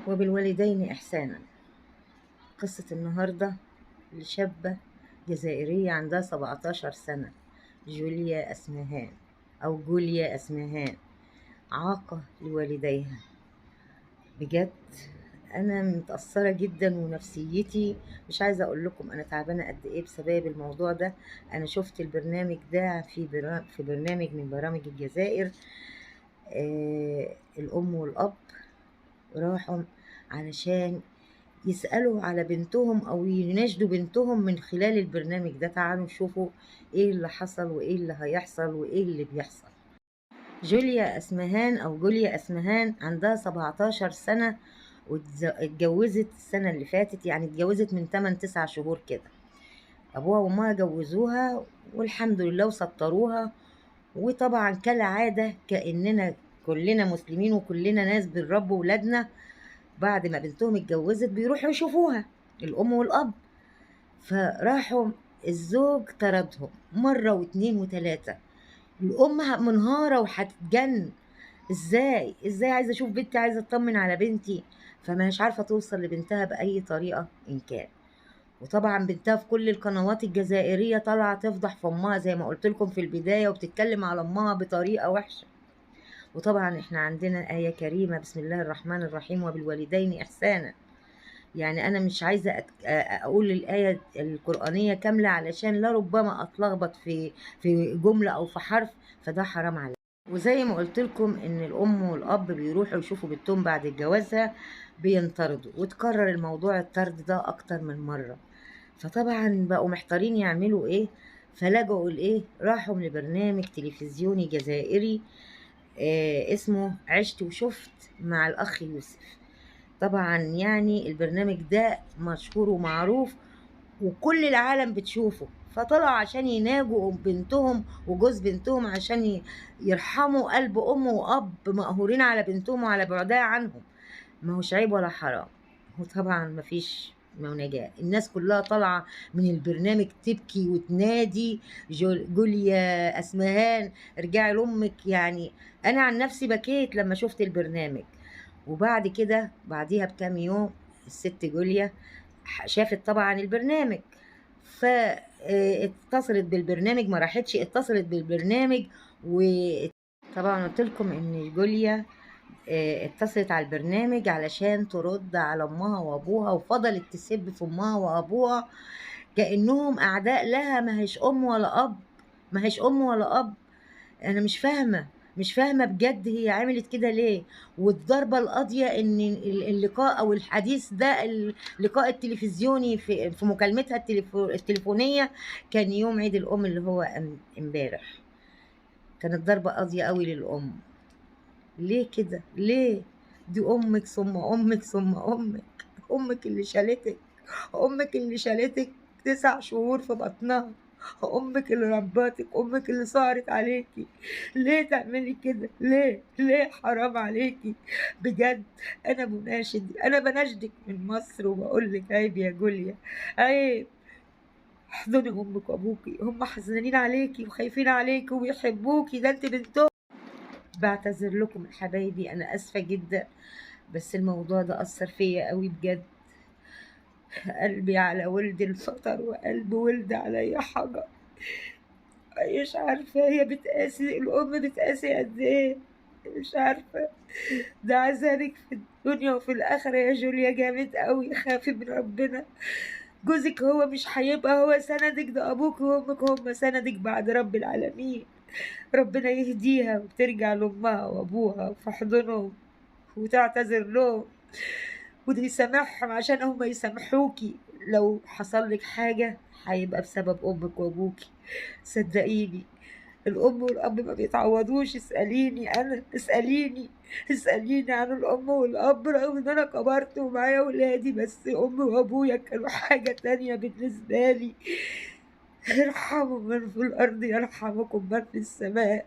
وبالوالدين إحسانا. قصة النهاردة لشابة جزائرية عندها 17 سنة، جوليا أسمهان أو جوليا أسمهان، عاقة لوالديها. بجد أنا متأثرة جدا ونفسيتي مش عايزة أقول لكم أنا تعبانة قد إيه بسبب الموضوع ده. أنا شفت البرنامج ده في برنامج من برامج الجزائر. الأم والأب راحوا علشان يسألوا على بنتهم أو يناشدوا بنتهم من خلال البرنامج ده. تعالوا شوفوا إيه اللي حصل وإيه اللي هيحصل وإيه اللي بيحصل. جوليا أسمهان أو جوليا أسمهان عندها 17 سنة واتجوزت السنة اللي فاتت، يعني اتجوزت من 8-9 شهور كده. أبوها وأمها جوزوها والحمد لله وسطروها. وطبعا كالعادة كأننا كلنا مسلمين وكلنا ناس بنربي ولادنا، بعد ما بنتهم اتجوزت بيروحوا يشوفوها الأم والأب. فراحوا الزوج طردهم مرة واتنين وتلاتة. الأم منهارة وهتتجن، ازاي عايزة اشوف بنتي، عايزة اطمن على بنتي، فمش عارفة توصل لبنتها بأي طريقة إن كان. وطبعا بنتها في كل القنوات الجزائرية طالعة تفضح في أمها زي ما قلت لكم في البداية، وبتتكلم على أمها بطريقة وحشة. وطبعا احنا عندنا آية كريمة بسم الله الرحمن الرحيم وبالوالدين إحسانا. يعني أنا مش عايزة أقول الآية القرآنية كاملة علشان لا ربما أتلخبط في جملة أو في حرف، فده حرام عليا. وزي ما قلت لكم إن الأم والأب بيروحوا يشوفوا بنتهم بعد جوازها بينطردوا، وتكرر الموضوع الطرد ده أكتر من مرة. فطبعا بقوا محتارين يعملوا إيه، فلجوا لإيه، راحوا لبرنامج تلفزيوني جزائري اسمه عشت وشفت مع الأخ يوسف. طبعا يعني البرنامج ده مشهور ومعروف وكل العالم بتشوفه. فطلعوا عشان يناجوا بنتهم وجوز بنتهم عشان يرحموا قلب أم وأب مقهورين على بنتهم وعلى بعدها عنهم. ما هوش عيب ولا حرام. وطبعا مفيش مناجاة، الناس كلها طالعة من البرنامج تبكي وتنادي جوليا أسمهان ارجعي لأمك. يعني أنا عن نفسي بكيت لما شفت البرنامج. وبعد كده بعديها بكام يوم الست جوليا شافت طبعا البرنامج، فاتصلت بالبرنامج، ما راحتش اتصلت بالبرنامج. وطبعا قلت لكم ان جوليا اتصلت على البرنامج علشان ترد على امها وابوها، وفضلت تسب في امها وابوها كأنهم اعداء لها. ما هيش ام ولا اب، ما هيش ام ولا اب. انا مش فاهمه بجد هي عملت كده ليه. والضربه القاضيه ان اللقاء او الحديث ده اللقاء التلفزيوني في مكالمتها التليفونيه كان يوم عيد الام اللي هو امبارح. كانت ضربه قاضيه قوي للام. ليه كده ليه؟ دي امك ثم امك ثم امك، امك اللي شالتك، امك اللي شالتك 9 شهور في بطنها، امك اللي رباتك، امك اللي سهرت عليكي. ليه تعملي كده؟ ليه حرام عليكي بجد. انا بناشدك من مصر وبقول لك عيب يا جوليا، عيب. احضني امك وابوكي، هم حزنانين عليكي وخايفين عليكي وبيحبوكي، ده انت بنتهم. بعتذر لكم يا حبايبي، انا اسفه جدا، بس الموضوع ده اثر فيا قوي بجد. قلبي على ولد الفطر وقلب ولد عليا حجر. مش عارفة هي بتقاسي الأم بتقاسي قد إيه، مش عارفة. ده عذابك في الدنيا وفي الآخرة يا جوليا جامد قوي. خافي من ربنا، جوزك هو مش هيبقى هو سندك، ده أبوك وأمك هم سندك بعد رب العالمين. ربنا يهديها وترجع لأمها وأبوها في حضنهم وتعتذر لهم وده يسامحهم عشان هما يسامحوكي. لو حصل لك حاجة هيبقى بسبب أمك وأبوكي، صدقيني. الأم والأب ما بيتعوضوش. اسأليني عن الأم والأب، رغم إن أنا كبرت ومعايا ولادي، بس أمي وأبويا كانوا حاجة تانية بالنسبة لي. ارحموا من في الأرض يرحمكم من في السماء.